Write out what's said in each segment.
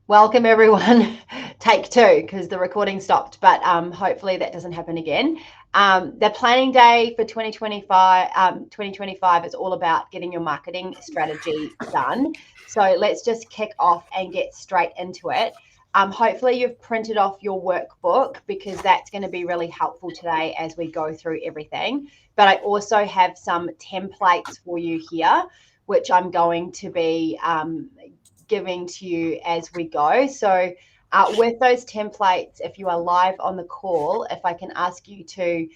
Welcome everyone. Take two because the recording stopped, but hopefully that doesn't happen again. The planning day for 2025 is all about getting your marketing strategy done. So let's just kick off and get straight into it. Hopefully you've printed off your workbook because that's going to be really helpful today as we go through everything. But I also have some templates for you here, which I'm going to be giving to you as we go. So with those templates, if you are live on the call, if I can ask you to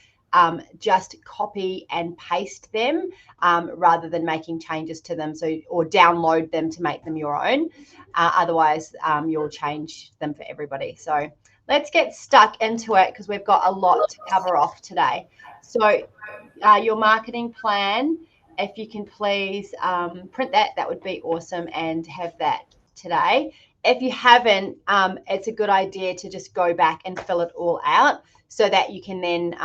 just copy and paste them rather than making changes to them, or download them to make them your own. Otherwise, you'll change them for everybody. So let's get stuck into it because we've got a lot to cover off today. So your marketing plan, if you can please print that would be awesome and have that today. If you haven't, it's a good idea to just go back and fill it all out so that you can then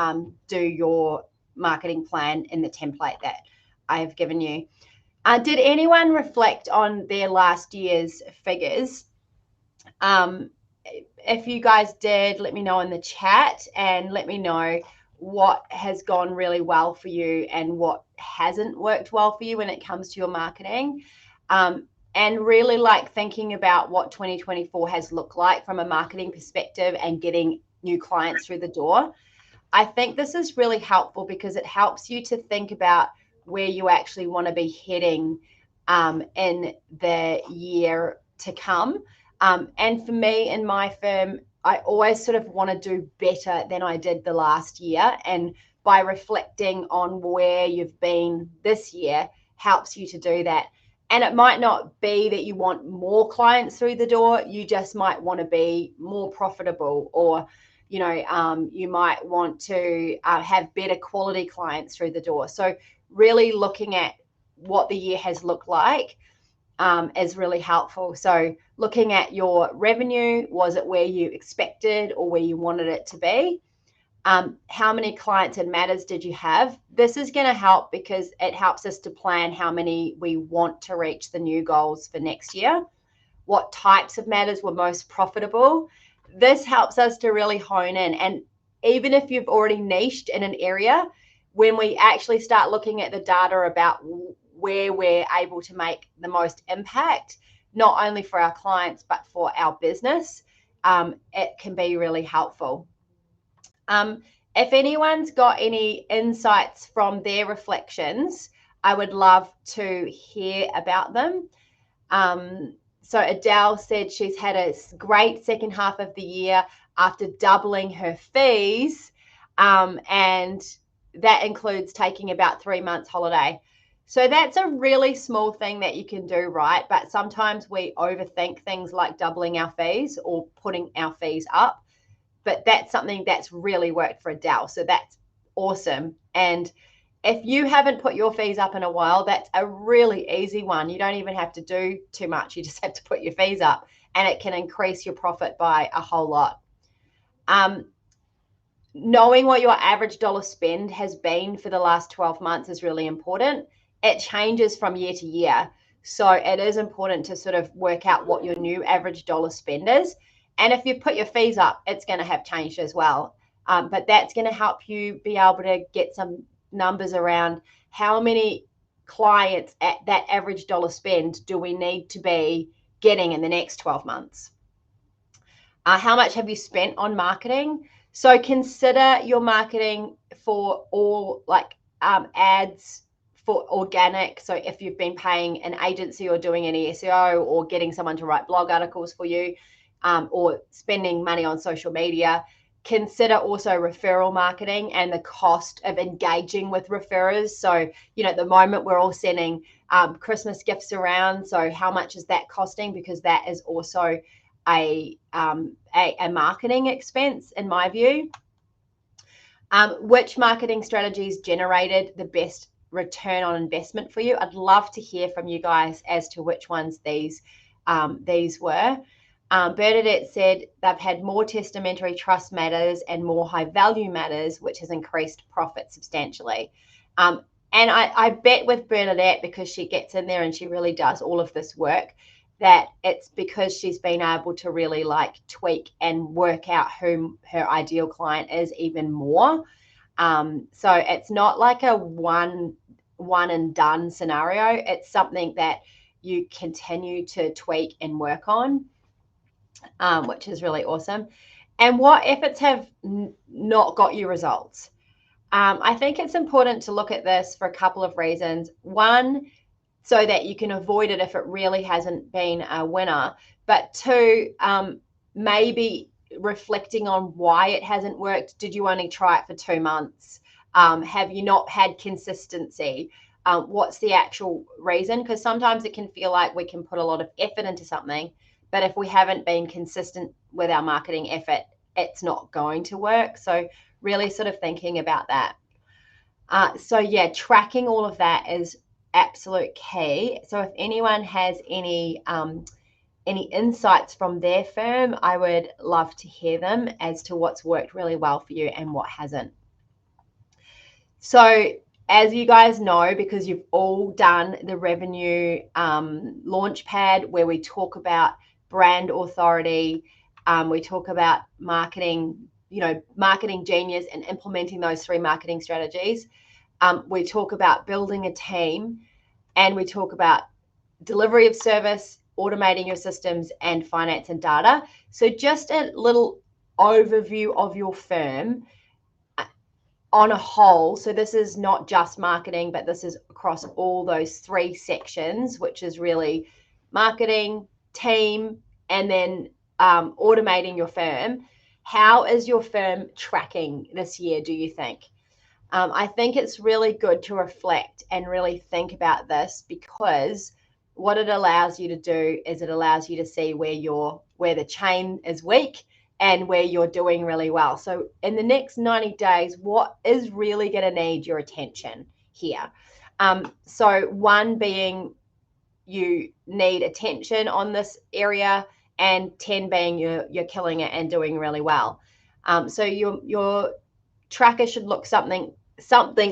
do your marketing plan in the template that I have given you. Did anyone reflect on their last year's figures? If you guys did, let me know in the chat and let me know what has gone really well for you and what hasn't worked well for you when it comes to your marketing. And really like thinking about what 2024 has looked like from a marketing perspective and getting new clients through the door. I think this is really helpful because it helps you to think about where you actually want to be heading in the year to come. And for me in my firm, I always sort of want to do better than I did the last year. And by reflecting on where you've been this year helps you to do that. And it might not be that you want more clients through the door. You just might want to be more profitable, or, you might want to have better quality clients through the door. So really looking at what the year has looked like is really helpful. So looking at your revenue, was it where you expected or where you wanted it to be? How many clients and matters did you have? This is going to help because it helps us to plan how many we want to reach the new goals for next year. What types of matters were most profitable? This helps us to really hone in. And even if you've already niched in an area, when we actually start looking at the data about where we're able to make the most impact, not only for our clients, but for our business, it can be really helpful. If anyone's got any insights from their reflections, I would love to hear about them. So Adele said she's had a great second half of the year after doubling her fees, and that includes taking about 3 months holiday. So that's a really small thing that you can do, right? But sometimes we overthink things like doubling our fees or putting our fees up. But that's something that's really worked for Adele. So that's awesome. And if you haven't put your fees up in a while, that's a really easy one. You don't even have to do too much. You just have to put your fees up and it can increase your profit by a whole lot. Knowing what your average dollar spend has been for the last 12 months is really important. It changes from year to year. So it is important to sort of work out what your new average dollar spend is. And if you put your fees up, it's going to have changed as well. But that's going to help you be able to get some numbers around how many clients at that average dollar spend do we need to be getting in the next 12 months. How much have you spent on marketing? So consider your marketing for all ads for organic. So if you've been paying an agency or doing any SEO or getting someone to write blog articles for you, or spending money on social media, consider also referral marketing and the cost of engaging with referrers. So, at the moment we're all sending Christmas gifts around. So how much is that costing? Because that is also a marketing expense in my view. Which marketing strategies generated the best return on investment for you? I'd love to hear from you guys as to which ones these were. Bernadette said they've had more testamentary trust matters and more high value matters, which has increased profit substantially. And I bet with Bernadette, because she gets in there and she really does all of this work, that it's because she's been able to really like tweak and work out who her ideal client is even more. So it's not like a one and done scenario. It's something that you continue to tweak and work on, which is really awesome. And what efforts have not got you results? I think it's important to look at this for a couple of reasons. One, so that you can avoid it if it really hasn't been a winner. But two, maybe reflecting on why it hasn't worked. Did you only try it for 2 months? Have you not had consistency? What's the actual reason? Because sometimes it can feel like we can put a lot of effort into something, but if we haven't been consistent with our marketing effort, it's not going to work. So really sort of thinking about that. So yeah, tracking all of that is absolute key. So if anyone has any insights from their firm, I would love to hear them as to what's worked really well for you and what hasn't. So as you guys know, because you've all done the revenue launchpad where we talk about brand authority, we talk about marketing, marketing genius and implementing those 3 marketing strategies. We talk about building a team, and we talk about delivery of service, automating your systems, and finance and data. So just a little overview of your firm on a whole. So this is not just marketing, but this is across all those 3 sections, which is really marketing, team, and then automating your firm. How is your firm tracking this year, do you think? I think it's really good to reflect and really think about this, because what it allows you to do is it allows you to see where the chain is weak and where you're doing really well. So in the next 90 days, what is really going to need your attention here? So one being you need attention on this area, and 10 being you're killing it and doing really well. So your tracker should look something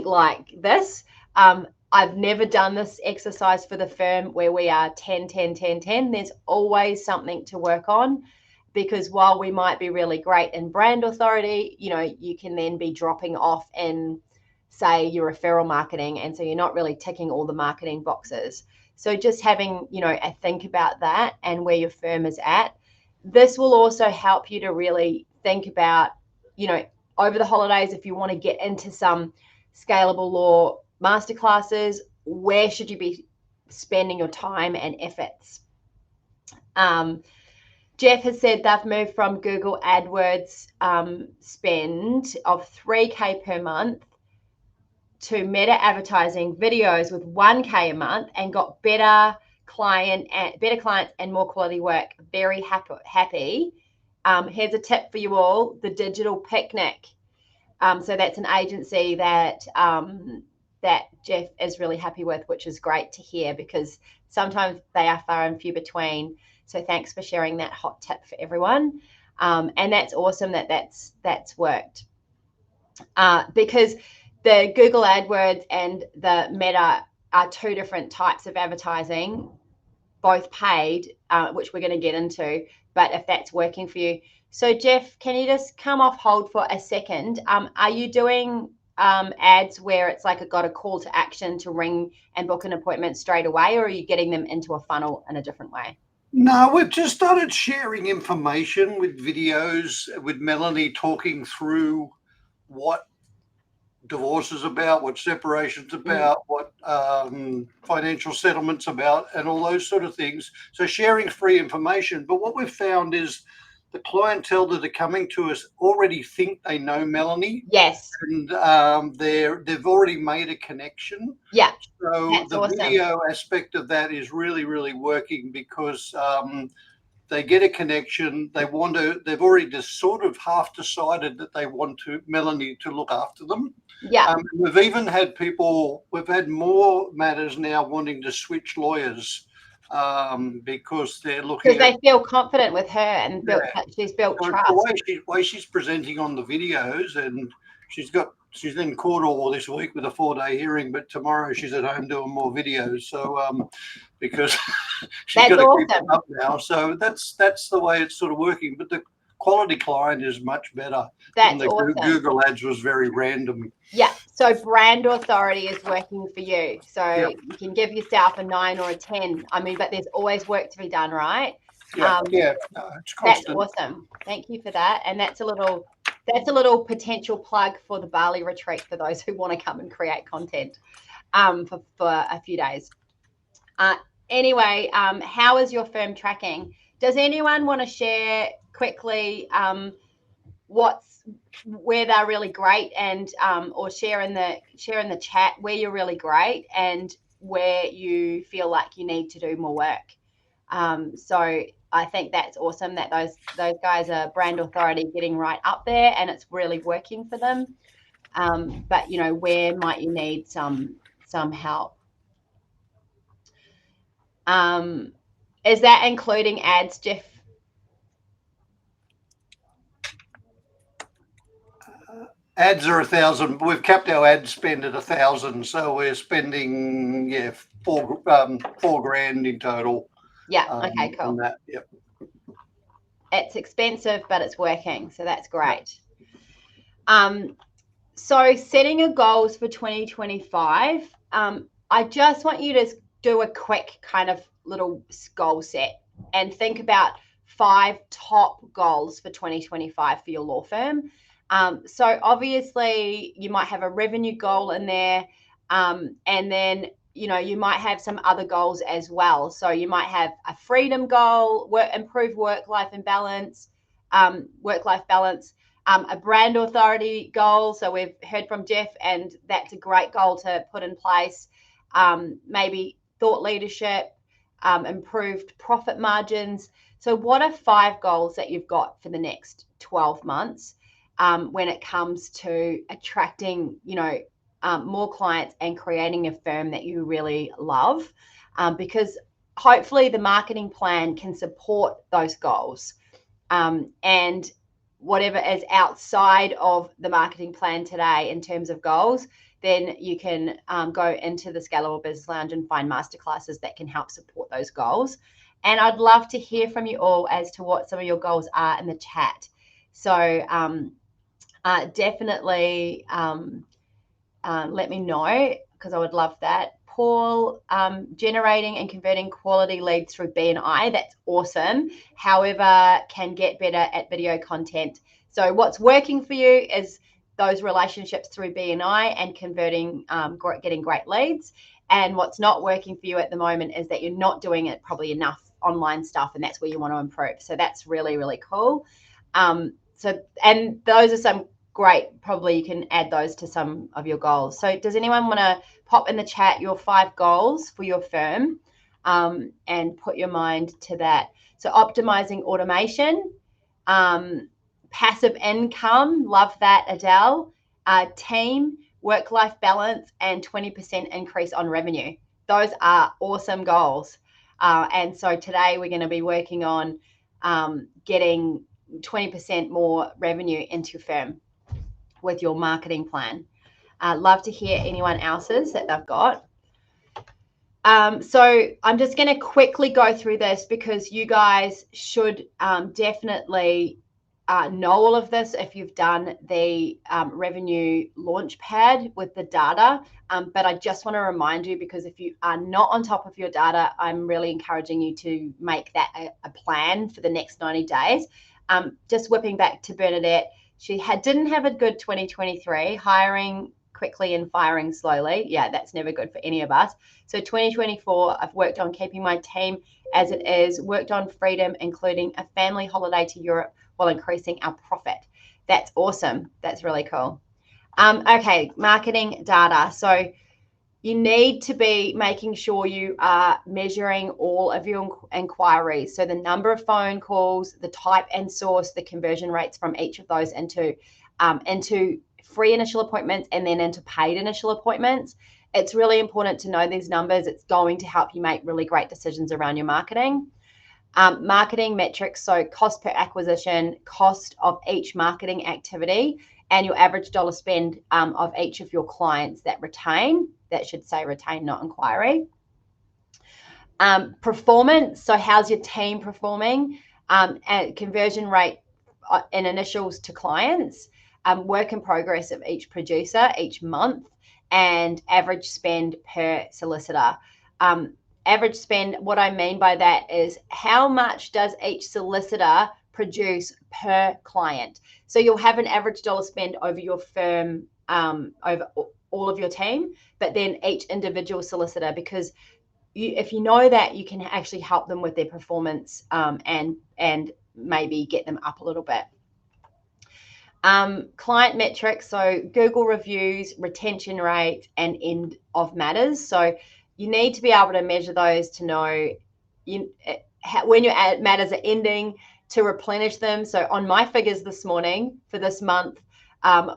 like this. I've never done this exercise for the firm where we are 10, 10, 10, 10. There's always something to work on, because while we might be really great in brand authority, you can then be dropping off in, say, your referral marketing. And so you're not really ticking all the marketing boxes. So just having, a think about that and where your firm is at. This will also help you to really think about, over the holidays, if you want to get into some scalable law masterclasses, where should you be spending your time and efforts? Jeff has said they've moved from Google AdWords spend of $3K per month to Meta advertising videos with $1K a month, and got better clients and more quality work. Very happy. Here's a tip for you all: the Digital Picnic. So that's an agency that Jeff is really happy with, which is great to hear, because sometimes they are far and few between. So thanks for sharing that hot tip for everyone. And that's awesome that's worked. Because the Google AdWords and the Meta are 2 different types of advertising, both paid, which we're going to get into, but if that's working for you. So Jeff, can you just come off hold for a second? Are you doing ads where it's like got a call to action to ring and book an appointment straight away, or are you getting them into a funnel in a different way? No, we've just started sharing information with videos, with Melanie talking through what divorce is about, what separation's about, what financial settlement's about, and all those sort of things. So sharing free information. But what we've found is the clientele that are coming to us already think they know Melanie. Yes. And they've already made a connection. Yeah. So that's the awesome. video aspect of that is really, really working, because they get a connection. They've already just sort of half decided that they want Melanie to look after them. Yeah. We've even had we've had more matters now wanting to switch lawyers, because they're looking because they feel confident with her and she's built trust. The way she's presenting on the videos, and she's in court all this week with a 4-day hearing, but tomorrow she's at home doing more videos. So because she's That's got to keep it awesome. up now. So that's the way it's sort of working. But the quality client is much better than That's the awesome. Google ads was very random. Yeah. So brand authority is working for you. So Yep. you can give yourself a 9 or a 10. I mean, but there's always work to be done, right? Yeah, no, it's That's constant. awesome. Thank you for that. And that's a little potential plug for the Bali retreat for those who want to come and create content for a few days. Anyway, how is your firm tracking? Does anyone want to share quickly where they're really great, and or share in the chat where you're really great and where you feel like you need to do more work? So I think that's awesome that those guys are brand authority, getting right up there, and it's really working for them. But where might you need some help? Is that including ads, Jeff? Ads are 1,000. We've kept our ad spend at 1,000, so we're spending $4 grand in total. Yeah. Okay. Cool. On that. Yep. It's expensive, but it's working, so that's great. So setting your goals for 2025. I just want you to do a quick kind of little goal set and think about 5 top goals for 2025 for your law firm. So obviously you might have a revenue goal in there, and then you might have some other goals as well. So you might have a freedom goal, improve work-life balance, a brand authority goal. So we've heard from Jeff, and that's a great goal to put in place. Maybe thought leadership, improved profit margins. So what are 5 goals that you've got for the next 12 months when it comes to attracting, more clients and creating a firm that you really love? Because hopefully the marketing plan can support those goals. And whatever is outside of the marketing plan today in terms of goals, then you can go into the Scalable Business Lounge and find masterclasses that can help support those goals. And I'd love to hear from you all as to what some of your goals are in the chat. So definitely let me know, because I would love that. Paul, generating and converting quality leads through BNI. That's awesome. However, can get better at video content. So what's working for you is those relationships through BNI and converting, getting great leads. And what's not working for you at the moment is that you're not doing it probably enough online stuff, and that's where you want to improve. So that's really, really cool. And those are some great, probably you can add those to some of your goals. So does anyone want to pop in the chat your 5 goals for your firm, and put your mind to that? So optimizing automation, passive income, love that, Adele, team, work-life balance, and 20% increase on revenue. Those are awesome goals. And so today we're going to be working on getting 20% more revenue into your firm with your marketing plan. Love to hear anyone else's that they've got. So I'm just going to quickly go through this, because you guys should definitely know all of this if you've done the revenue launch pad with the data. But I just want to remind you, because if you are not on top of your data, I'm really encouraging you to make that a plan for the next 90 days. Just whipping back to Bernadette, she didn't have a good 2023, hiring quickly and firing slowly. Yeah, that's never good for any of us. So 2024, I've worked on keeping my team as it is, worked on freedom, including a family holiday to Europe, while increasing our profit. That's awesome. That's really cool. Okay, marketing data. So you need to be making sure you are measuring all of your inquiries. So the number of phone calls, the type and source, the conversion rates from each of those into free initial appointments and then into paid initial appointments. It's really important to know these numbers. It's going to help you make really great decisions around your marketing. Marketing metrics, so cost per acquisition, cost of each marketing activity, and your average dollar spend of each of your clients that retain. That should say retain, not inquiry. Performance, so how's your team performing, and conversion rate and initials to clients, work in progress of each producer each month, and average spend per solicitor. Average spend, what I mean by that is how much does each solicitor produce per client. So you'll have an average dollar spend over your firm, over all of your team, but then each individual solicitor, because if you know that, you can actually help them with their performance, and maybe get them up a little bit. Client metrics, so Google reviews, retention rate, and end of matters. So you need to be able to measure those to know when your matters are ending, to replenish them. So on my figures this morning for this month,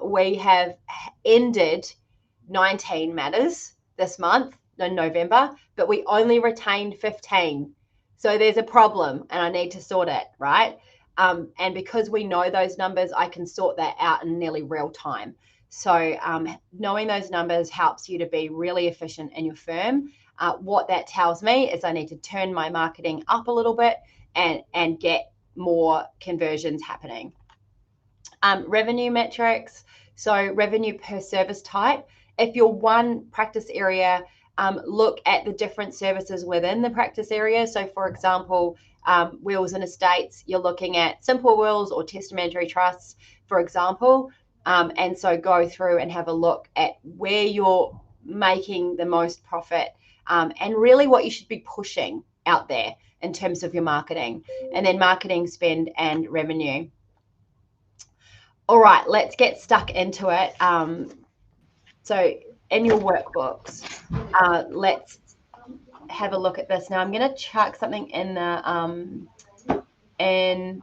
we have ended 19 matters this month in November, but we only retained 15. So there's a problem and I need to sort it, right? And because we know those numbers, I can sort that out in nearly real time. So knowing those numbers helps you to be really efficient in your firm. What that tells me is I need to turn my marketing up a little bit and get more conversions happening. Revenue metrics, so revenue per service type. If you're one practice area, look at the different services within the practice area. So for example, wills and estates, you're looking at simple wills or testamentary trusts, for example. And so go through and have a look at where you're making the most profit, and really what you should be pushing out there in terms of your marketing, and then marketing spend and revenue. All right, let's get stuck into it. So in your workbooks, let's have a look at this. Now I'm going to chuck something in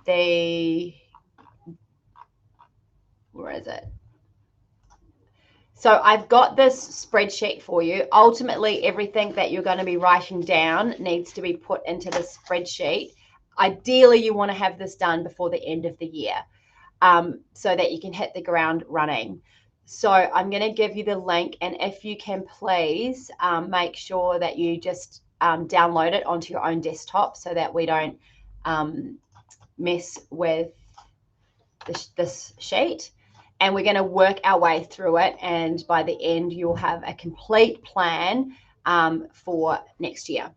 the, where is it? So I've got this spreadsheet for you. Ultimately, everything that you're going to be writing down needs to be put into the spreadsheet. Ideally, you want to have this done before the end of the year, so that you can hit the ground running. So I'm going to give you the link, and if you can please make sure that you just download it onto your own desktop so that we don't mess with this sheet. And we're going to work our way through it, and by the end you'll have a complete plan for next year.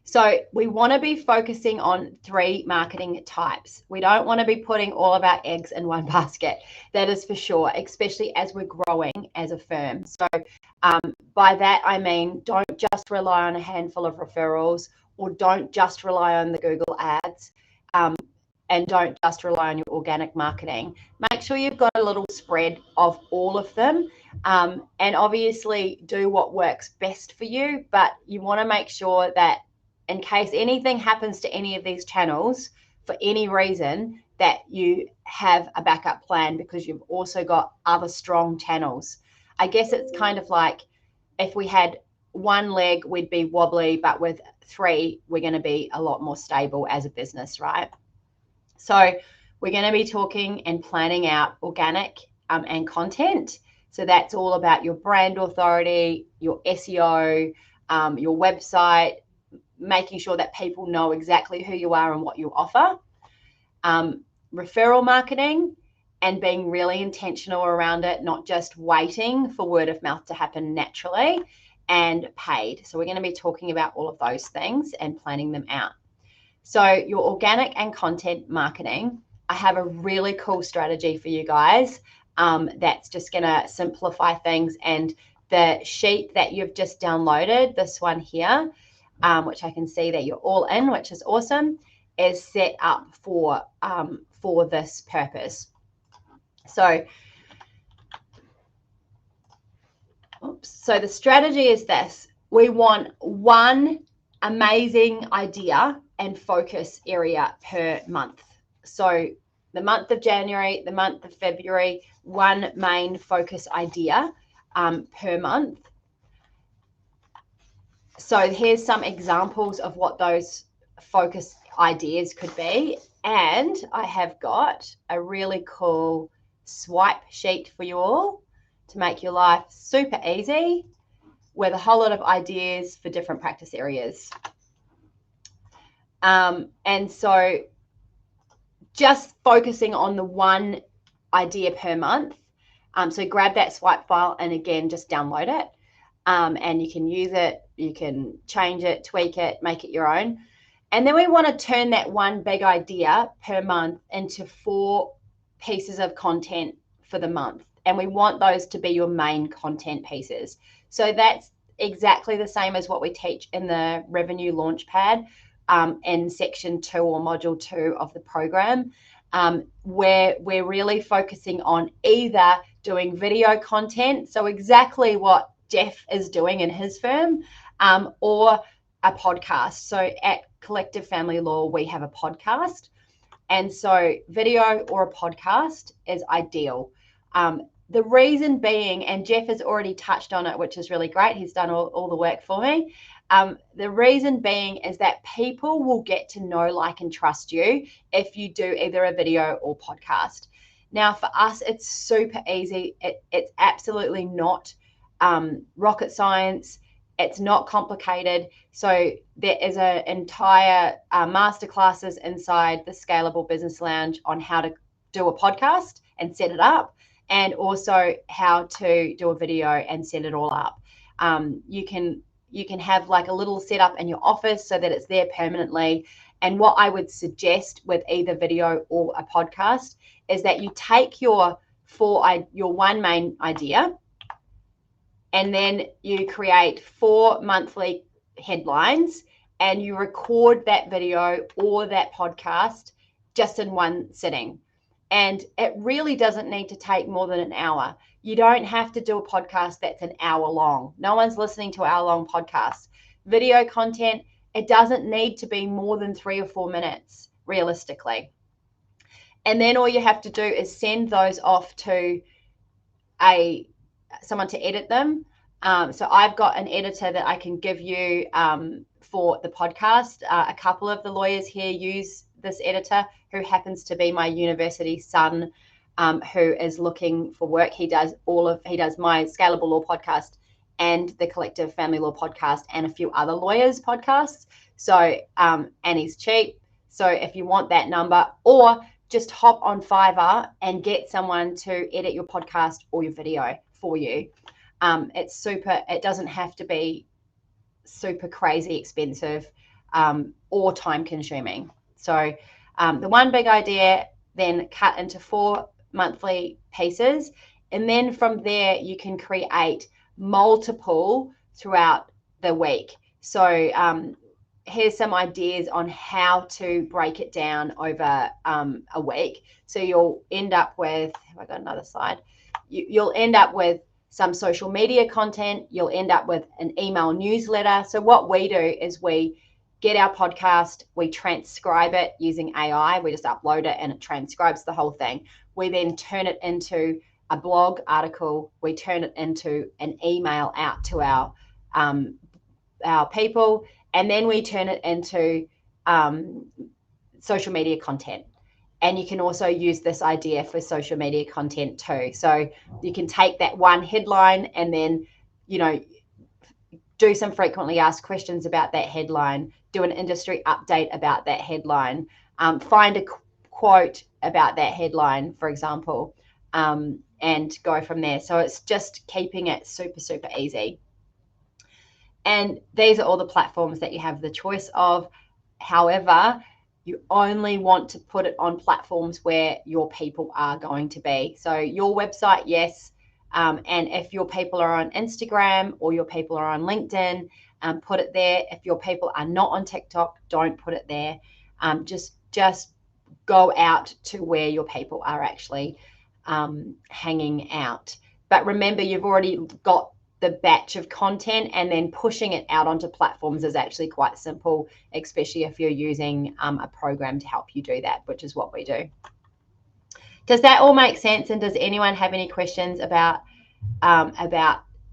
So we want to be focusing on 3 marketing types. We don't want to be putting all of our eggs in one basket. That is for sure, especially as we're growing as a firm. So by that, I mean, don't just rely on a handful of referrals, or don't just rely on the Google ads, and don't just rely on your organic marketing. Make sure you've got a little spread of all of them, and obviously do what works best for you, but you want to make sure that in case anything happens to any of these channels for any reason, that you have a backup plan, because you've also got other strong channels. I guess it's kind of like if we had one leg, we'd be wobbly, but with 3, we're going to be a lot more stable as a business, right? So we're going to be talking and planning out organic and content. So that's all about your brand authority, your SEO, your website, making sure that people know exactly who you are and what you offer. Referral marketing, and being really intentional around it, not just waiting for word of mouth to happen naturally, and paid. So we're going to be talking about all of those things and planning them out. So your organic and content marketing, I have a really cool strategy for you guys that's just going to simplify things. And the sheet that you've just downloaded, this one here, which I can see that you're all in, which is awesome, is set up for this purpose. So, so the strategy is this. We want one amazing idea and focus area per month. So the month of January, the month of February, one main focus idea per month. So here's some examples of what those focus ideas could be. And I have got a really cool swipe sheet for you all to make your life super easy. with a whole lot of ideas for different practice areas. And so just focusing on the one idea per month. So grab that swipe file and again, just download it. And you can use it, you can change it, tweak it, make it your own. And then we want to turn that one big idea per month into 4 pieces of content for the month. And we want those to be your main content pieces. So that's exactly the same as what we teach in the Revenue Launchpad in section 2 or module 2 of the program, where we're really focusing on either doing video content, so exactly what Jeff is doing in his firm, or a podcast. So at Collective Family Law, we have a podcast. And so video or a podcast is ideal. The reason being, and Jeff has already touched on it, which is really great. He's done all the work for me. The reason being is that people will get to know, like, and trust you if you do either a video or podcast. Now, for us, it's super easy. It's absolutely not rocket science. It's not complicated. So there is an entire masterclasses inside the Scalable Business Lounge on how to do a podcast and set it up, and also how to do a video and set it all up. You can have like a little setup in your office so that it's there permanently. And what I would suggest with either video or a podcast is that you take your one main idea, and then you create 4 monthly headlines, and you record that video or that podcast just in one sitting. And it really doesn't need to take more than an hour. You don't have to do a podcast that's an hour long. No one's listening to hour-long podcasts. Video content, it doesn't need to be more than 3 or 4 minutes, realistically. And then all you have to do is send those off to someone to edit them. So I've got an editor that I can give you for the podcast. A couple of the lawyers here use this editor, who happens to be my university son, who is looking for work. He does my Scalable Law podcast and the Collective Family Law podcast and a few other lawyers' podcasts. So, and he's cheap. So if you want that number, or just hop on Fiverr and get someone to edit your podcast or your video for you. It doesn't have to be super crazy expensive or time consuming. So the one big idea, then cut into 4 monthly pieces. And then from there, you can create multiple throughout the week. So here's some ideas on how to break it down over a week. So you'll end up with, have I got another slide? You'll end up with some social media content. You'll end up with an email newsletter. So what we do is we get our podcast, we transcribe it using AI. We just upload it and it transcribes the whole thing. We then turn it into a blog article. We turn it into an email out to our people, and then we turn it into social media content. And you can also use this idea for social media content too. So you can take that one headline and then, do some frequently asked questions about that headline, do an industry update about that headline, find a quote about that headline, for example, and go from there. So it's just keeping it super, super easy. And these are all the platforms that you have the choice of. However, you only want to put it on platforms where your people are going to be. So your website, yes. And if your people are on Instagram or your people are on LinkedIn, put it there. If your people are not on TikTok, don't put it there. Just go out to where your people are actually hanging out. But remember, you've already got the batch of content, and then pushing it out onto platforms is actually quite simple, especially if you're using a program to help you do that, which is what we do. Does that all make sense? And does anyone have any questions about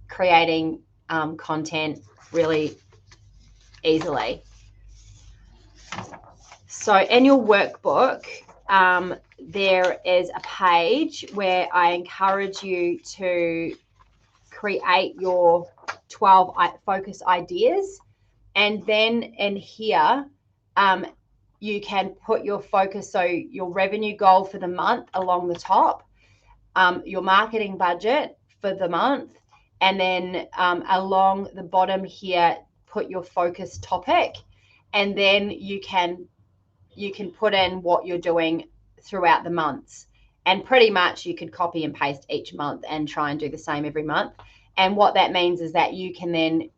creating content really easily? So in your workbook, there is a page where I encourage you to create your 12 focus ideas. And then in here, you can put your focus, so your revenue goal for the month along the top, your marketing budget for the month, and then along the bottom here, put your focus topic, and then you can put in what you're doing throughout the months. And pretty much you could copy and paste each month and try and do the same every month. And what that means is that you can then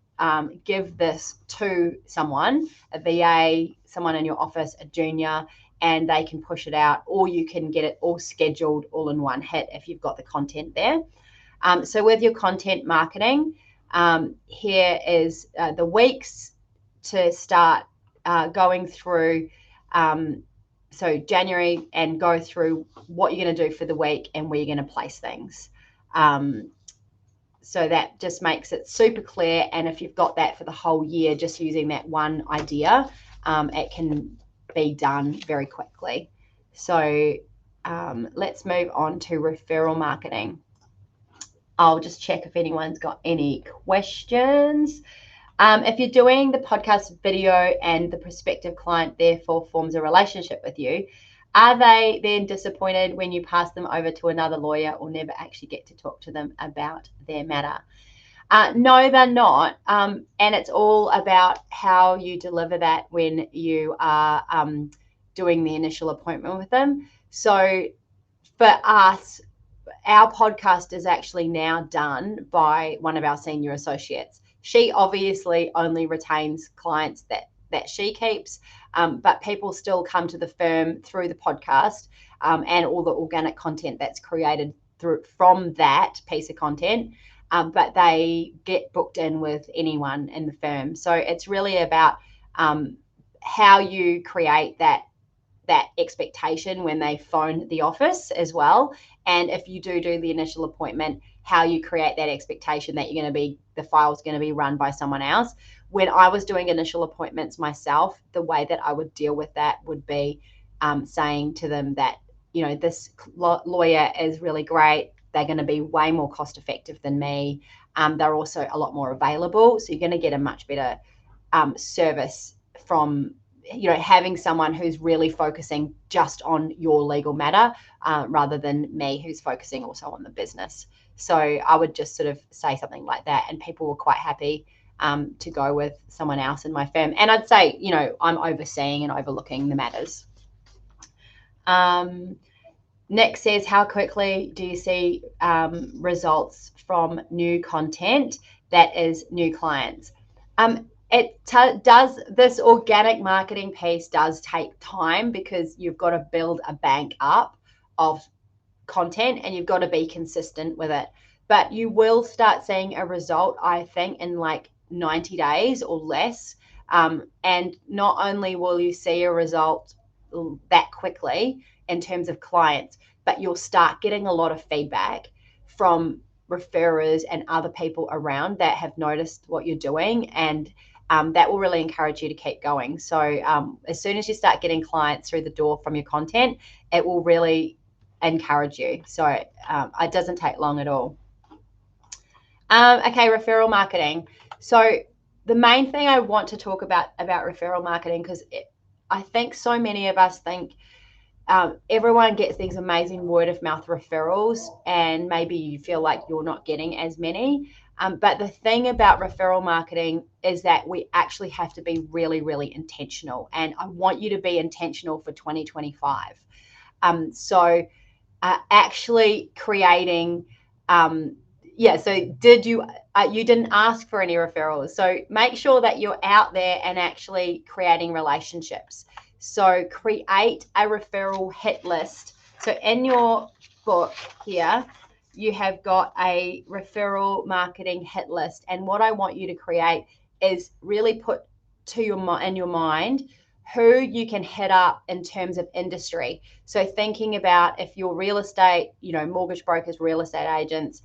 give this to someone, a VA, someone in your office, a junior, and they can push it out, or you can get it all scheduled all in one hit if you've got the content there. So with your content marketing, here is the weeks to start going through. So January, and go through what you're going to do for the week and where you're going to place things. So that just makes it super clear. And if you've got that for the whole year, just using that one idea, it can be done very quickly. So let's move on to referral marketing. I'll just check if anyone's got any questions. If you're doing the podcast video and the prospective client therefore forms a relationship with you, are they then disappointed when you pass them over to another lawyer or never actually get to talk to them about their matter? No, they're not. And it's all about how you deliver that when you are doing the initial appointment with them. So for us, our podcast is actually now done by one of our senior associates. She obviously only retains clients that she keeps, but people still come to the firm through the podcast and all the organic content that's created from that piece of content. But they get booked in with anyone in the firm. So it's really about how you create that expectation when they phone the office as well. And if you do the initial appointment, how you create that expectation that the file's going to be run by someone else. When I was doing initial appointments myself, the way that I would deal with that would be saying to them that, this lawyer is really great. They're going to be way more cost effective than me. They're also a lot more available. So you're going to get a much better service from having someone who's really focusing just on your legal matter rather than me who's focusing also on the business. So I would just sort of say something like that, and people were quite happy to go with someone else in my firm. And I'd say, I'm overseeing and overlooking the matters. Nick says, how quickly do you see results from new content that is new clients? This organic marketing piece does take time, because you've got to build a bank up of content and you've got to be consistent with it. But you will start seeing a result, I think, in like 90 days or less. And not only will you see a result that quickly in terms of clients, but you'll start getting a lot of feedback from referrers and other people around that have noticed what you're doing, and that will really encourage you to keep going. So as soon as you start getting clients through the door from your content, it will really encourage you. So it doesn't take long at all. Okay, referral marketing. So the main thing I want to talk about referral marketing, because I think so many of us think everyone gets these amazing word of mouth referrals, and maybe you feel like you're not getting as many. But the thing about referral marketing is that we actually have to be really, really intentional. And I want you to be intentional for 2025. So actually creating, so you didn't ask for any referrals. So make sure that you're out there and actually creating relationships. So create a referral hit list. So in your book here, you have got a referral marketing hit list. And what I want you to create is really put in your mind who you can hit up in terms of industry. So thinking about if you're real estate, mortgage brokers, real estate agents,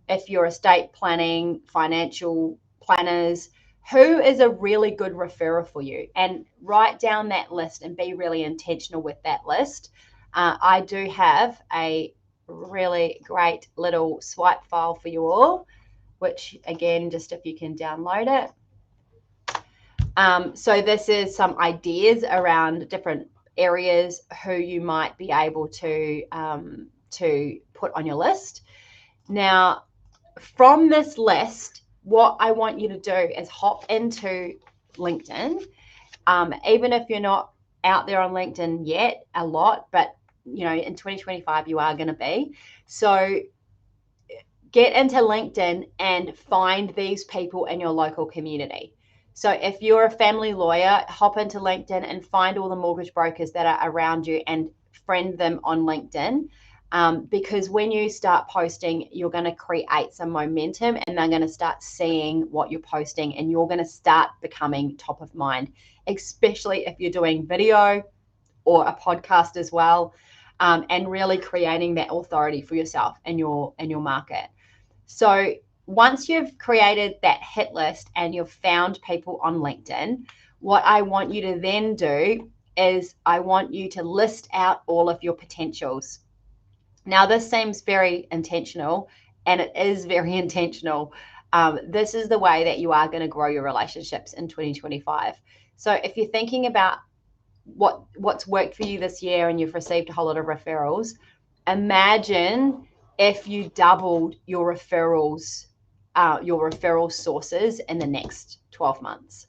if you're estate planning, financial planners, who is a really good referrer for you, and write down that list and be really intentional with that list. I do have a really great little swipe file for you all, which again, just if you can download it. So this is some ideas around different areas who you might be able to put on your list. Now, from this list, what I want you to do is hop into LinkedIn. Even if you're not out there on LinkedIn yet a lot, but you know, in 2025 you are going to be. So get into LinkedIn and find these people in your local community. So if you're a family lawyer, hop into LinkedIn and find all the mortgage brokers that are around you and friend them on LinkedIn. Because when you start posting, you're going to create some momentum and they're going to start seeing what you're posting and you're going to start becoming top of mind, especially if you're doing video or a podcast as well, and really creating that authority for yourself and your market. So once you've created that hit list and you've found people on LinkedIn, what I want you to then do is I want you to list out all of your potentials. Now, this seems very intentional, and it is very intentional. This is the way that you are going to grow your relationships in 2025. So if you're thinking about what's worked for you this year and you've received a whole lot of referrals, imagine if you doubled your referral sources in the next 12 months.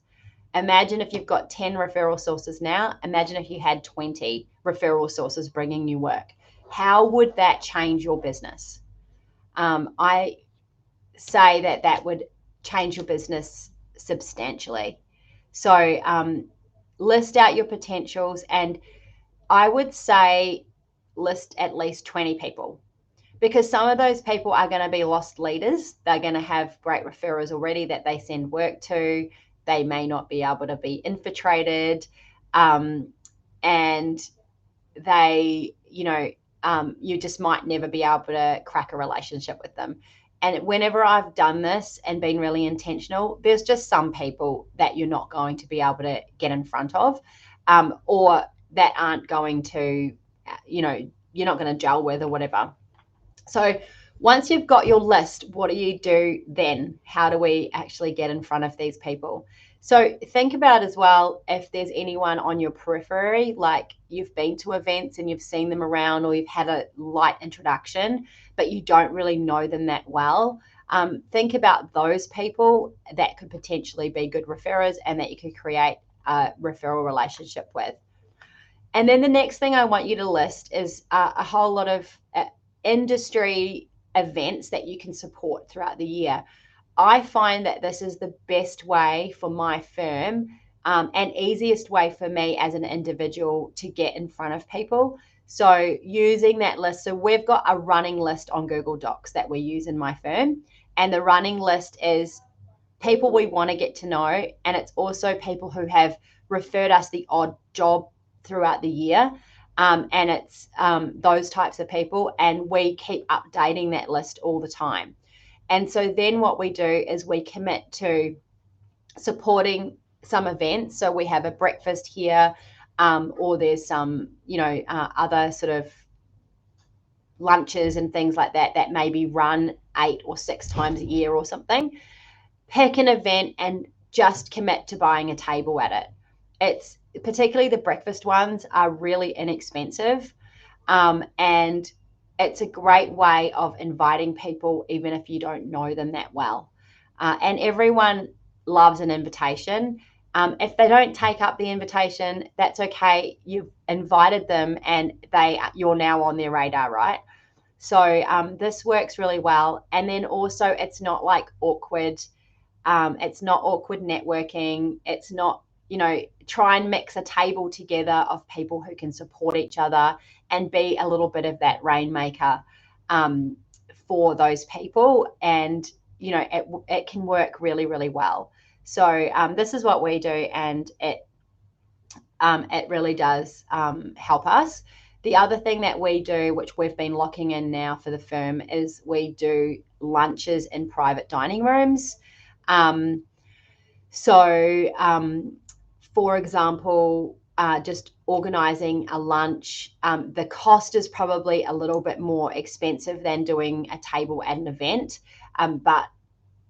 Imagine if you've got 10 referral sources now, imagine if you had 20 referral sources bringing you work. How would that change your business? I say that would change your business substantially. So list out your potentials, and I would say list at least 20 people, because some of those people are going to be lost leaders. They're going to have great referrers already that they send work to. They may not be able to be infiltrated, and they, you just might never be able to crack a relationship with them. And whenever I've done this and been really intentional, there's just some people that you're not going to be able to get in front of, or that aren't going to, you're not going to gel with or whatever. So once you've got your list, what do you do then? How do we actually get in front of these people? So think about as well if there's anyone on your periphery, like you've been to events and you've seen them around, or you've had a light introduction, but you don't really know them that well. Think about those people that could potentially be good referrers and that you could create a referral relationship with. And then the next thing I want you to list is a whole lot of industry events that you can support throughout the year. I find that this is the best way for my firm, and easiest way for me as an individual to get in front of people. So using that list, so we've got a running list on Google Docs that we use in my firm, and the running list is people we want to get to know, and it's also people who have referred us the odd job throughout the year. And it's those types of people, and we keep updating that list all the time. And so then what we do is we commit to supporting some events. So we have a breakfast here, or there's some, other sort of lunches and things like that that maybe run 8 or 6 times a year or something. Pick an event and just commit to buying a table at it. It's particularly the breakfast ones are really inexpensive, and it's a great way of inviting people even if you don't know them that well. And everyone loves an invitation. If they don't take up the invitation, that's okay. You've invited them and you're now on their radar, right? So this works really well. And then also it's not like awkward. It's not awkward networking. It's not, try and mix a table together of people who can support each other and be a little bit of that rainmaker for those people. And, it can work really, really well. So this is what we do, and it really does help us. The other thing that we do, which we've been locking in now for the firm, is we do lunches in private dining rooms. For example, just organizing a lunch, the cost is probably a little bit more expensive than doing a table at an event, but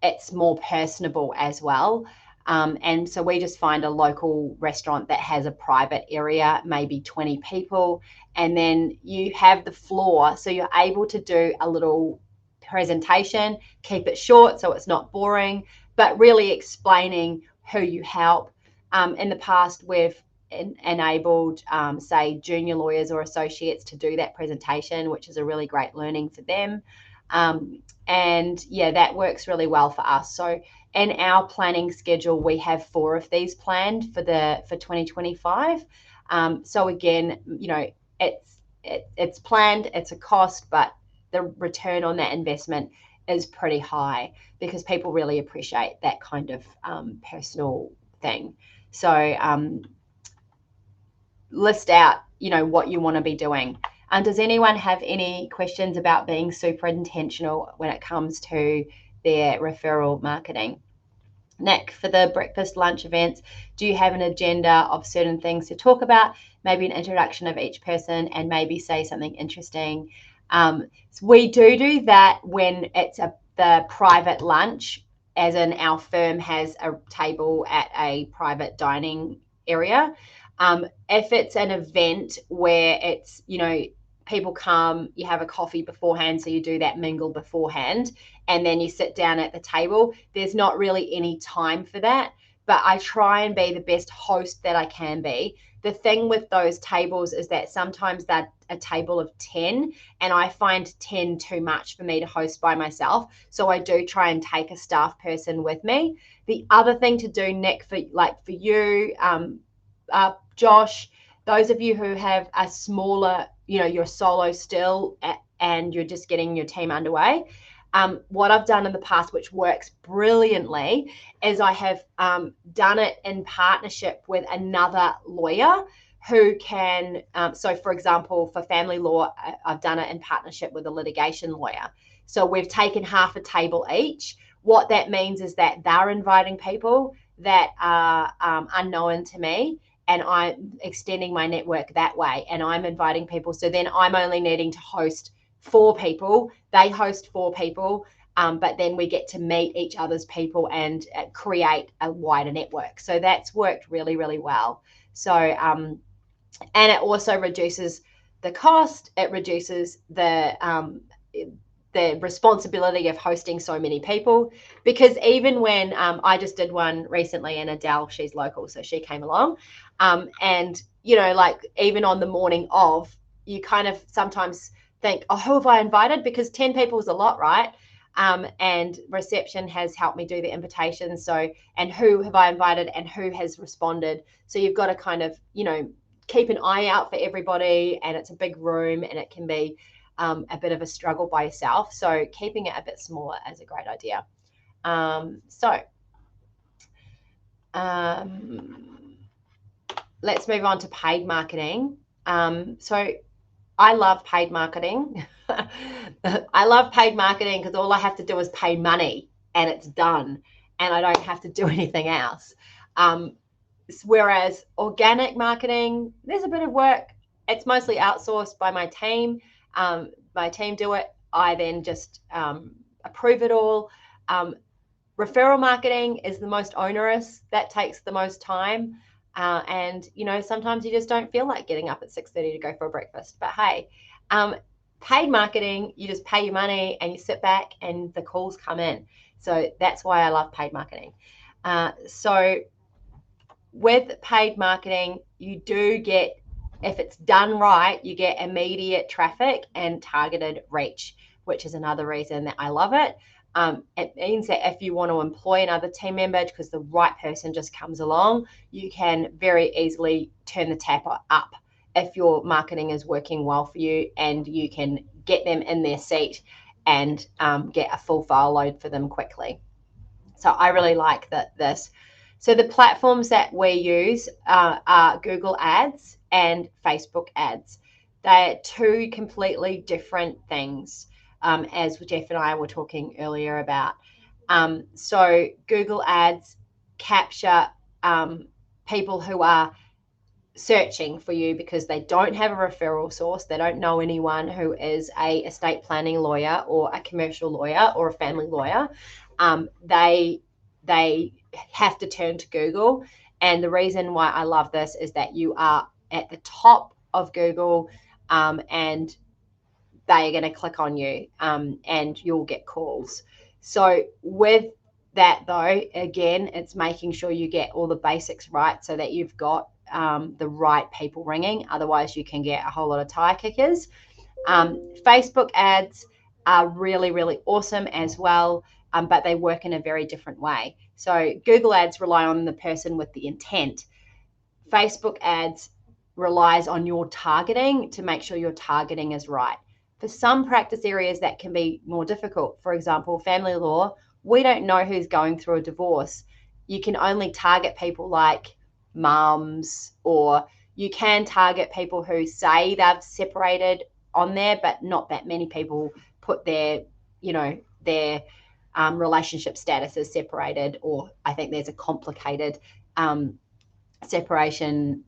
it's more personable as well. And so we just find a local restaurant that has a private area, maybe 20 people, and then you have the floor. So you're able to do a little presentation, keep it short so it's not boring, but really explaining who you help. In the past, we've enabled, say, junior lawyers or associates to do that presentation, which is a really great learning for them. And yeah, that works really well for us. So in our planning schedule, we have 4 of these planned for 2025. So again, it's planned, it's a cost, but the return on that investment is pretty high because people really appreciate that kind of personal thing. So list out, what you want to be doing. Does anyone have any questions about being super intentional when it comes to their referral marketing? Nick, for the breakfast lunch events, do you have an agenda of certain things to talk about? Maybe an introduction of each person and maybe say something interesting. So we do that when it's the private lunch, as in our firm has a table at a private dining area. If it's an event where it's, people come, you have a coffee beforehand, so you do that mingle beforehand, and then you sit down at the table, there's not really any time for that. But I try and be the best host that I can be. The thing with those tables is that sometimes they're a table of 10, and I find 10 too much for me to host by myself. So I do try and take a staff person with me. The other thing to do, Nick, for you, Josh, those of you who have a smaller, you're solo still and you're just getting your team underway, what I've done in the past, which works brilliantly, is I have done it in partnership with another lawyer who can, so for example, for family law, I've done it in partnership with a litigation lawyer. So we've taken half a table each. What that means is that they're inviting people that are unknown to me, and I'm extending my network that way, and I'm inviting people. So then I'm only needing to host 4 people. They host 4 people, but then we get to meet each other's people and create a wider network. So that's worked really, really well. So, and it also reduces the cost. It reduces the responsibility of hosting so many people, because even when I just did one recently, and Adele, she's local, so she came along, and even on the morning of, you kind of sometimes think, oh, who have I invited? Because 10 people is a lot, right? And reception has helped me do the invitations. So, and who have I invited and who has responded? So you've got to kind of, keep an eye out for everybody, and it's a big room and it can be a bit of a struggle by yourself. So keeping it a bit smaller is a great idea. Let's move on to paid marketing. So I love paid marketing. I love paid marketing because all I have to do is pay money and it's done, and I don't have to do anything else. Whereas organic marketing, there's a bit of work. It's mostly outsourced by my team. My team do it. I then just approve it all. Referral marketing is the most onerous. That takes the most time. And sometimes you just don't feel like getting up at 6:30 to go for a breakfast. But hey, paid marketing, you just pay your money and you sit back and the calls come in. So that's why I love paid marketing. So with paid marketing, you do get, if it's done right, you get immediate traffic and targeted reach, which is another reason that I love it. It means that if you want to employ another team member because the right person just comes along, you can very easily turn the tap up if your marketing is working well for you, and you can get them in their seat and get a full file load for them quickly. So I really like this. So the platforms that we use are Google Ads and Facebook Ads. They're 2 completely different things, as Jeff and I were talking earlier about. So Google Ads capture people who are searching for you because they don't have a referral source. They don't know anyone who is a estate planning lawyer or a commercial lawyer or a family lawyer. they have to turn to Google. And the reason why I love this is that you are at the top of Google, and they are going to click on you, and you'll get calls. So with that though, again, it's making sure you get all the basics right so that you've got the right people ringing. Otherwise you can get a whole lot of tire kickers. Facebook ads are really, really awesome as well, but they work in a very different way. So Google ads rely on the person with the intent. Facebook ads relies on your targeting to make sure your targeting is right. For some practice areas, that can be more difficult. For example, family law, we don't know who's going through a divorce. You can only target people like mums, or you can target people who say they've separated on there, but not that many people put their, their relationship status as separated, or I think there's a complicated separation,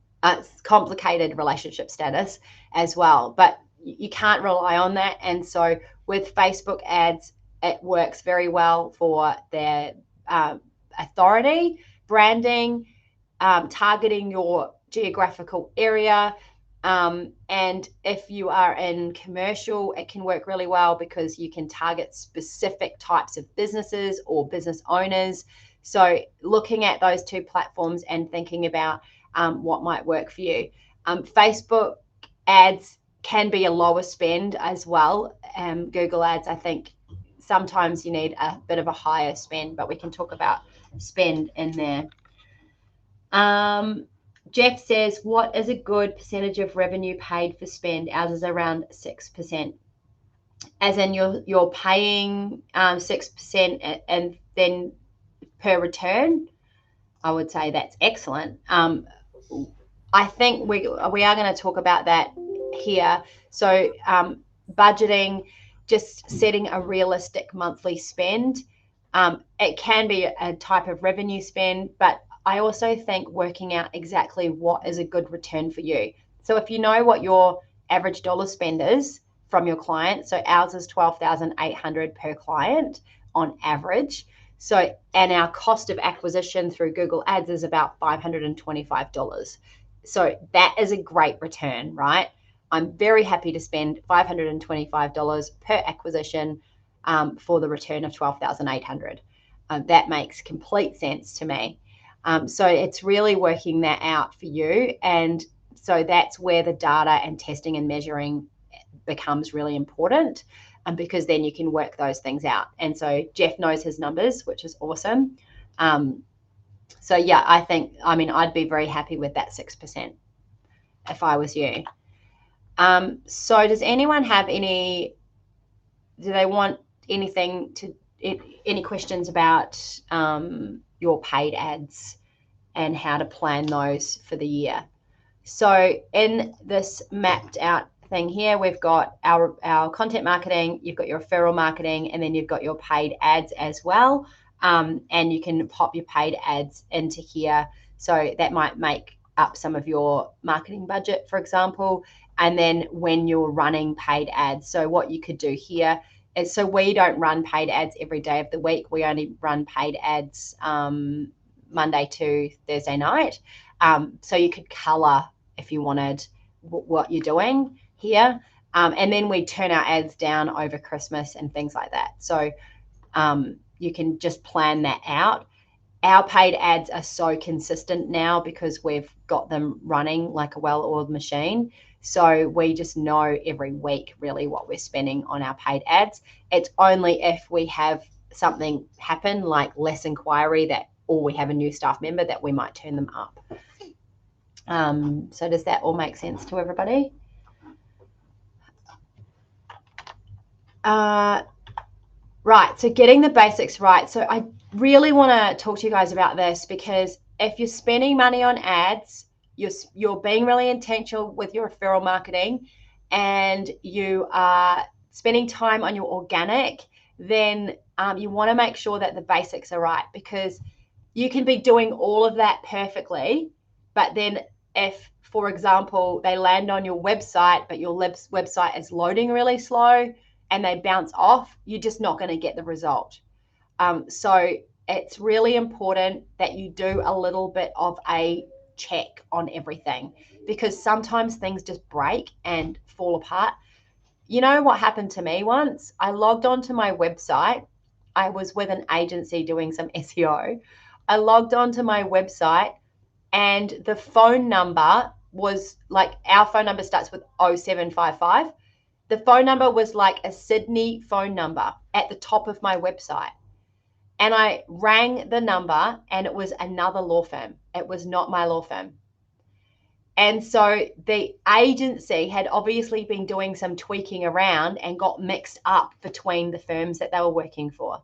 complicated relationship status as well. But you can't rely on that. And so with Facebook ads, it works very well for their authority, branding, targeting your geographical area. And if you are in commercial, it can work really well because you can target specific types of businesses or business owners. So looking at those two platforms and thinking about what might work for you. Facebook ads can be a lower spend as well. Google ads, I think sometimes you need a bit of a higher spend, but we can talk about spend in there. Jeff says, what is a good percentage of revenue paid for spend? Ours is around 6%. As in you're paying 6% and then per return. I would say that's excellent. I think we are going to talk about that here. So budgeting, just setting a realistic monthly spend. It can be a type of revenue spend, but I also think working out exactly what is a good return for you. So if you know what your average dollar spend is from your client, so ours is $12,800 per client on average. So, and our cost of acquisition through Google Ads is about $525. So that is a great return, right? I'm very happy to spend $525 per acquisition for the return of $12,800. That makes complete sense to me. So it's really working that out for you. And so that's where the data and testing and measuring becomes really important, because then you can work those things out. And so Jeff knows his numbers, which is awesome. So yeah, I'd be very happy with that 6% if I was you. So does anyone have do they want any questions about your paid ads and how to plan those for the year? So in this mapped out thing here, we've got our content marketing, you've got your referral marketing, and then you've got your paid ads as well. And you can pop your paid ads into here. So that might make up some of your marketing budget, for example. And then when you're running paid ads, so what you could do here is, so we don't run paid ads every day of the week. We only run paid ads Monday to Thursday night. So you could color if you wanted what you're doing here. And then we turn our ads down over Christmas and things like that. So you can just plan that out. Our paid ads are so consistent now because we've got them running like a well-oiled machine. So we just know every week really what we're spending on our paid ads. It's only if we have something happen, like less inquiry, or we have a new staff member, that we might turn them up. So does that all make sense to everybody? Right, so getting the basics right. So I really want to talk to you guys about this, because if you're spending money on ads, you're being really intentional with your referral marketing, and you are spending time on your organic, then you want to make sure that the basics are right, because you can be doing all of that perfectly, but then if, for example, they land on your website, but your website is loading really slow and they bounce off, you're just not going to get the result. So it's really important that you do a little bit of a check on everything, because sometimes things just break and fall apart. You know what happened to me once? I logged onto my website. I was with an agency doing some SEO. I logged onto my website and the phone number was like, our phone number starts with 0755. The phone number was like a Sydney phone number at the top of my website. And I rang the number and it was another law firm. It was not my law firm. And so the agency had obviously been doing some tweaking around and got mixed up between the firms that they were working for.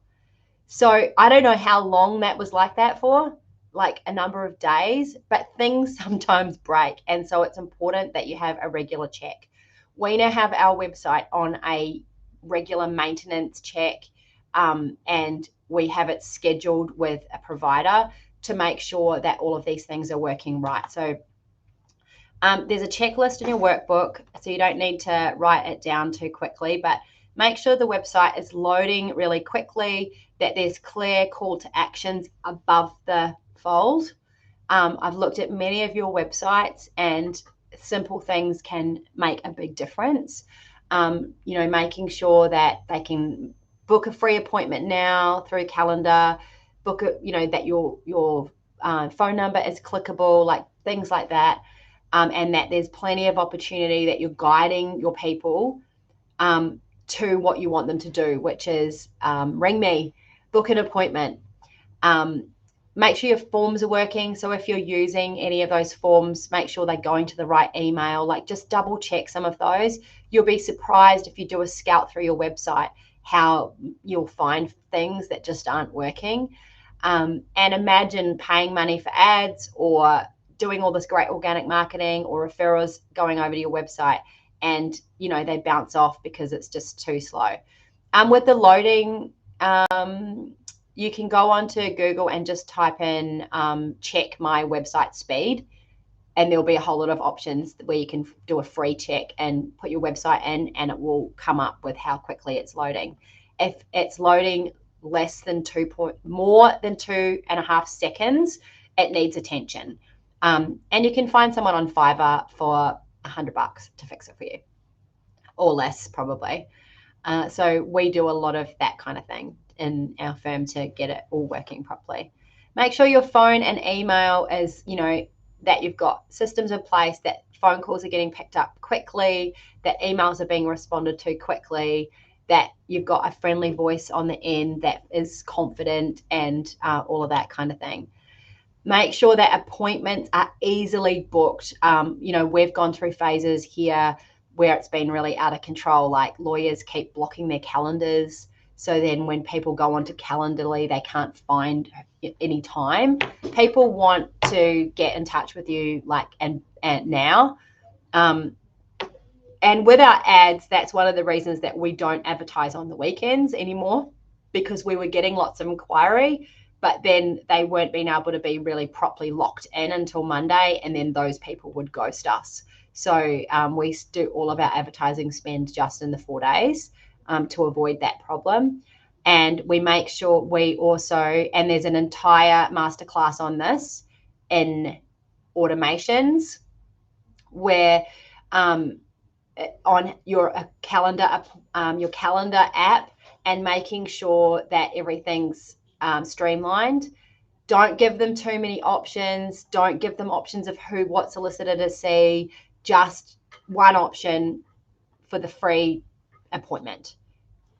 So I don't know how long that was like that for, like a number of days, but things sometimes break. And so it's important that you have a regular check. We now have our website on a regular maintenance check, and we have it scheduled with a provider to make sure that all of these things are working right. So there's a checklist in your workbook, so you don't need to write it down too quickly, but make sure the website is loading really quickly, that there's clear call to actions above the fold. I've looked at many of your websites and simple things can make a big difference. Making sure that they can book a free appointment now through calendar, book it, that your phone number is clickable, like things like that. And that there's plenty of opportunity, that you're guiding your people to what you want them to do, which is ring me, book an appointment. Make sure your forms are working. So if you're using any of those forms, make sure they're going to the right email. Like, just double check some of those. You'll be surprised if you do a scout through your website how you'll find things that just aren't working. And imagine paying money for ads or doing all this great organic marketing or referrals going over to your website, and they bounce off because it's just too slow. With the loading, you can go onto Google and just type in check my website speed, and there'll be a whole lot of options where you can do a free check and put your website in, and it will come up with how quickly it's loading. If it's loading more than 2.5 seconds, it needs attention. And you can find someone on Fiverr for $100 to fix it for you, or less probably. So we do a lot of that kind of thing in our firm to get it all working properly. Make sure your phone and email is, that you've got systems in place, that phone calls are getting picked up quickly, that emails are being responded to quickly, that you've got a friendly voice on the end that is confident, and all of that kind of thing. Make sure that appointments are easily booked. We've gone through phases here where it's been really out of control, like lawyers keep blocking their calendars. So then when people go onto Calendly, they can't find any time. People want to get in touch with you and now. And with our ads, that's one of the reasons that we don't advertise on the weekends anymore, because we were getting lots of inquiry, but then they weren't being able to be really properly locked in until Monday, and then those people would ghost us. So we do all of our advertising spend just in the 4 days to avoid that problem. And we make sure we also, and there's an entire masterclass on this in automations, where on your calendar app, and making sure that everything's streamlined. Don't give them too many options. Don't give them options of what solicitor to see. Just one option for the free appointment,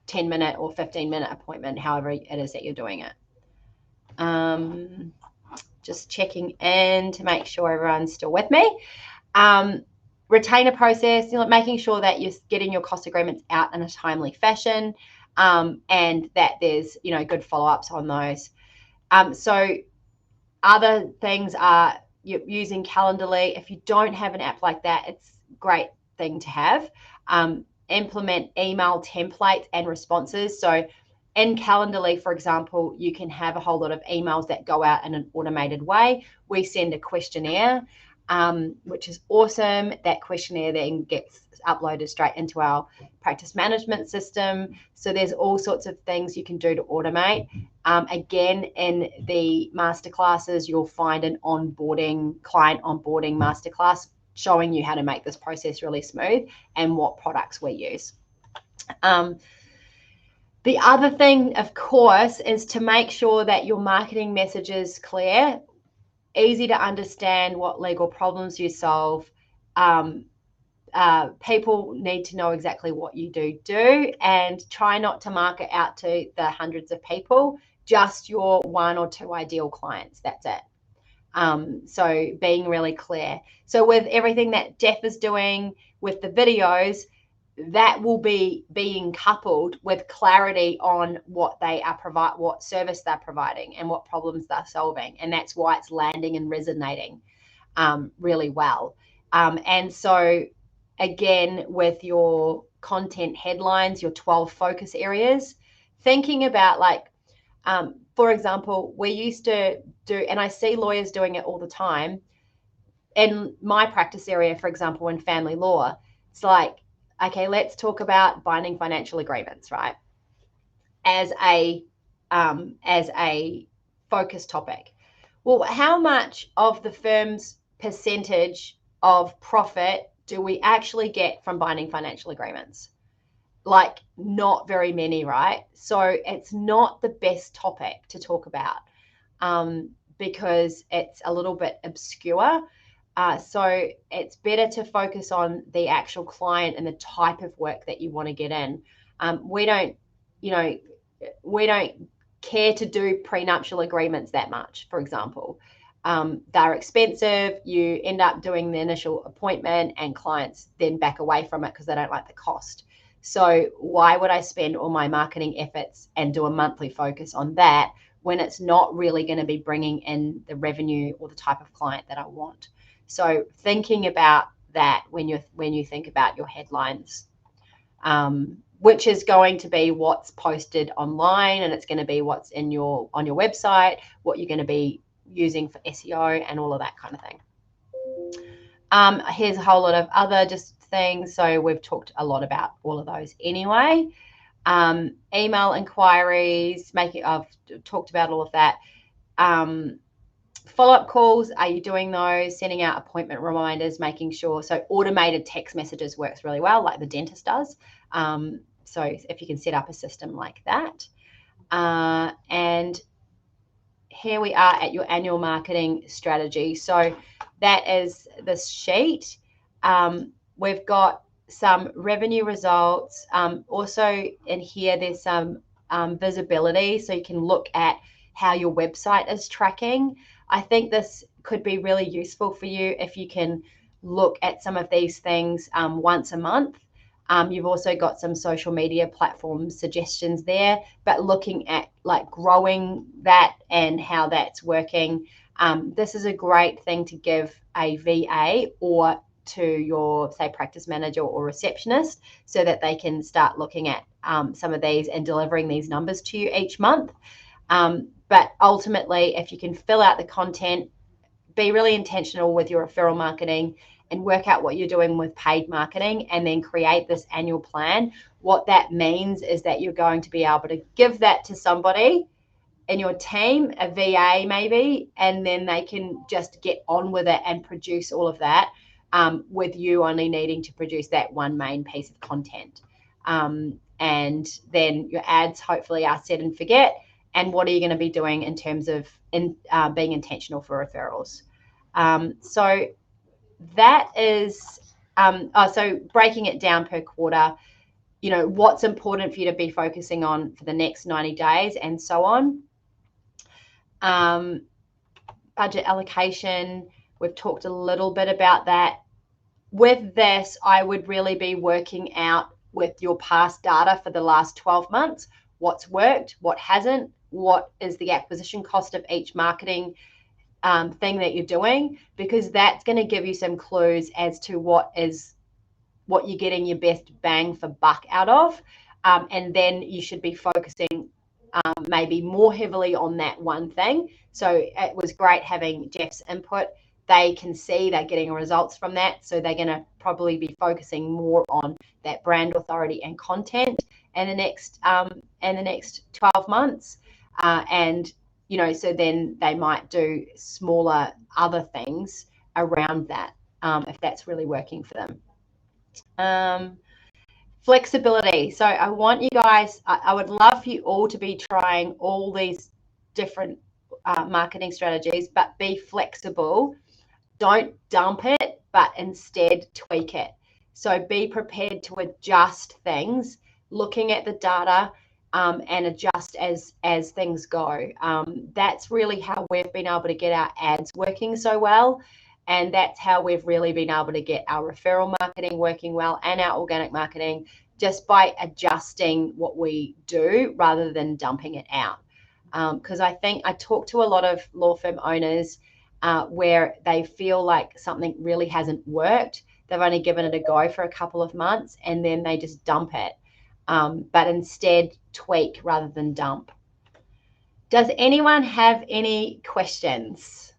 10-minute or 15-minute appointment, however it is that you're doing it. Just checking in to make sure everyone's still with me. Retainer process, making sure that you're getting your cost agreements out in a timely fashion, and that there's good follow-ups on those. So other things are using Calendly. If you don't have an app like that, it's a great thing to have. Implement email templates and responses. So in Calendly, for example, you can have a whole lot of emails that go out in an automated way. We send a questionnaire. which is awesome. That questionnaire then gets uploaded straight into our practice management system. So there's all sorts of things you can do to automate. Again, in the masterclasses, you'll find an client onboarding masterclass showing you how to make this process really smooth and what products we use. The other thing, of course, is to make sure that your marketing message is clear, easy to understand what legal problems you solve. People need to know exactly what you do, and try not to market out to the hundreds of people, just your 1 or 2 ideal clients. That's it. So being really clear. So with everything that Jeff is doing with the videos, that will be being coupled with clarity on what service they're providing and what problems they're solving. And that's why it's landing and resonating really well. And so again, with your content headlines, your 12 focus areas, thinking about for example, we used to do, and I see lawyers doing it all the time. In my practice area, for example, in family law, it's like, okay, let's talk about binding financial agreements, right? As a focus topic. Well, how much of the firm's percentage of profit do we actually get from binding financial agreements? Like, not very many, right? So it's not the best topic to talk about because it's a little bit obscure. So it's better to focus on the actual client and the type of work that you want to get in. We don't care to do prenuptial agreements that much, for example. They're expensive. You end up doing the initial appointment and clients then back away from it because they don't like the cost. So why would I spend all my marketing efforts and do a monthly focus on that when it's not really going to be bringing in the revenue or the type of client that I want? So thinking about that when you think about your headlines, which is going to be what's posted online, and it's going to be what's on your website, what you're going to be using for SEO and all of that kind of thing. Here's a whole lot of other just things. So we've talked a lot about all of those anyway. Email inquiries, I've talked about all of that. Follow-up calls, are you doing those? Sending out appointment reminders, making sure. So automated text messages works really well, like the dentist does. So if you can set up a system like that. And here we are at your annual marketing strategy. So that is this sheet. We've got some revenue results. Also in here, there's some visibility. So you can look at how your website is tracking. I think this could be really useful for you if you can look at some of these things once a month. You've also got some social media platform suggestions there, but looking at like growing that and how that's working. This is a great thing to give a VA or to your, say, practice manager or receptionist so that they can start looking at some of these and delivering these numbers to you each month. But ultimately, if you can fill out the content, be really intentional with your referral marketing and work out what you're doing with paid marketing and then create this annual plan. What that means is that you're going to be able to give that to somebody in your team, a VA maybe, and then they can just get on with it and produce all of that with you only needing to produce that one main piece of content. And then your ads hopefully are set and forget. And what are you going to be doing in terms of being intentional for referrals? So that is, so breaking it down per quarter, what's important for you to be focusing on for the next 90 days and so on. Budget allocation, we've talked a little bit about that. With this, I would really be working out with your past data for the last 12 months, what's worked, what hasn't, what is the acquisition cost of each marketing thing that you're doing, because that's going to give you some clues as to what you're getting your best bang for buck out of. And then you should be focusing maybe more heavily on that one thing. So it was great having Jeff's input they can see they're getting results from that. So they're going to probably be focusing more on that brand authority and content in the next 12 months. And, you know, so then they might do smaller other things around that if that's really working for them. Flexibility. So I want you guys, I would love for you all to be trying all these different marketing strategies, but be flexible. Don't dump it, but instead tweak it. So be prepared to adjust things, looking at the data and adjust as things go. That's really how we've been able to get our ads working so well. And that's how we've really been able to get our referral marketing working well and our organic marketing, just by adjusting what we do rather than dumping it out. Because I think I talk to a lot of law firm owners where they feel like something really hasn't worked. They've only given it a go for a couple of months and then they just dump it. But instead tweak rather than dump. Does anyone have any questions?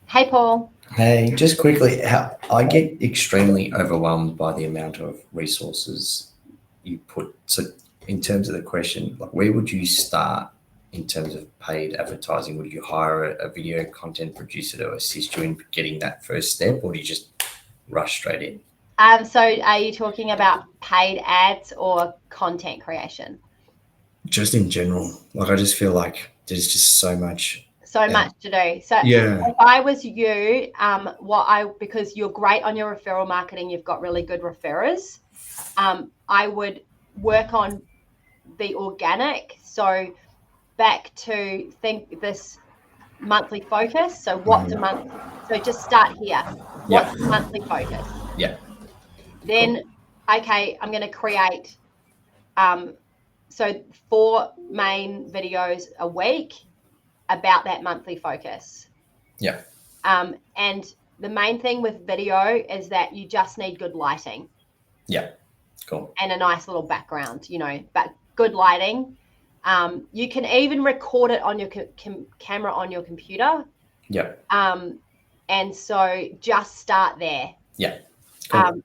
Hey, Paul. Hey, just quickly, I get extremely overwhelmed by the amount of resources you put. So in terms of the question, like, where would you start in terms of paid advertising? Would you hire a video content producer to assist you in getting that first step, or do you just rush straight in? So are you talking about paid ads or content creation? Just in general. Like, I just feel like there's just so much much to do. So yeah, if I was you, because you're great on your referral marketing, you've got really good referrers, I would work on the organic. So back to think this monthly focus. So what's a month? So just start here. What's the monthly focus? Yeah. Then, okay, I'm going to create so 4 main videos a week about that monthly focus. Yeah. And the main thing with video is that you just need good lighting. Yeah. Cool. And a nice little background, you know, but good lighting. You can even record it on your camera on your computer. Yeah. And so just start there. Yeah. Cool.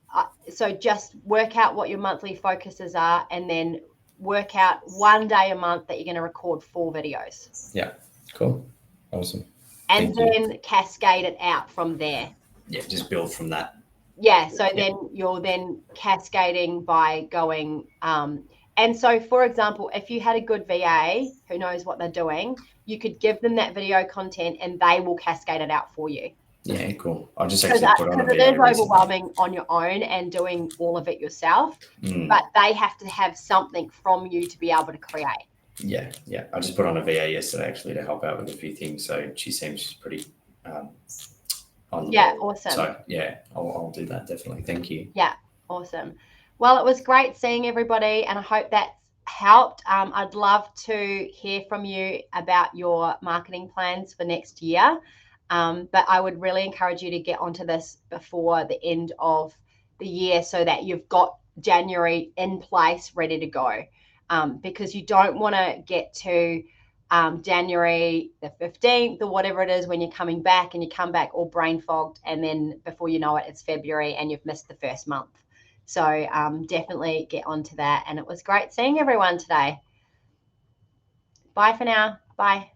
So just work out what your monthly focuses are and then work out one day a month that you're going to record 4 videos. Yeah. Cool. Awesome. And then cascade it out from there. Yeah, just build from that. Yeah, so then you're then cascading by going and so, for example, if you had a good VA who knows what they're doing, you could give them that video content and they will cascade it out for you. Yeah, cool. I just actually put on a video. Because it is overwhelming on your own and doing all of it yourself, but they have to have something from you to be able to create. Yeah, yeah. I just put on a VA yesterday actually to help out with a few things. So she seems pretty on the ball. Awesome. So yeah, I'll do that definitely. Thank you. Yeah, awesome. Well, it was great seeing everybody, and I hope that's helped. I'd love to hear from you about your marketing plans for next year. But I would really encourage you to get onto this before the end of the year so that you've got January in place, ready to go. Because you don't want to get to January the 15th or whatever it is when you're coming back and you come back all brain fogged, and then before you know it, it's February and you've missed the first month. So definitely get onto that. And it was great seeing everyone today. Bye for now. Bye.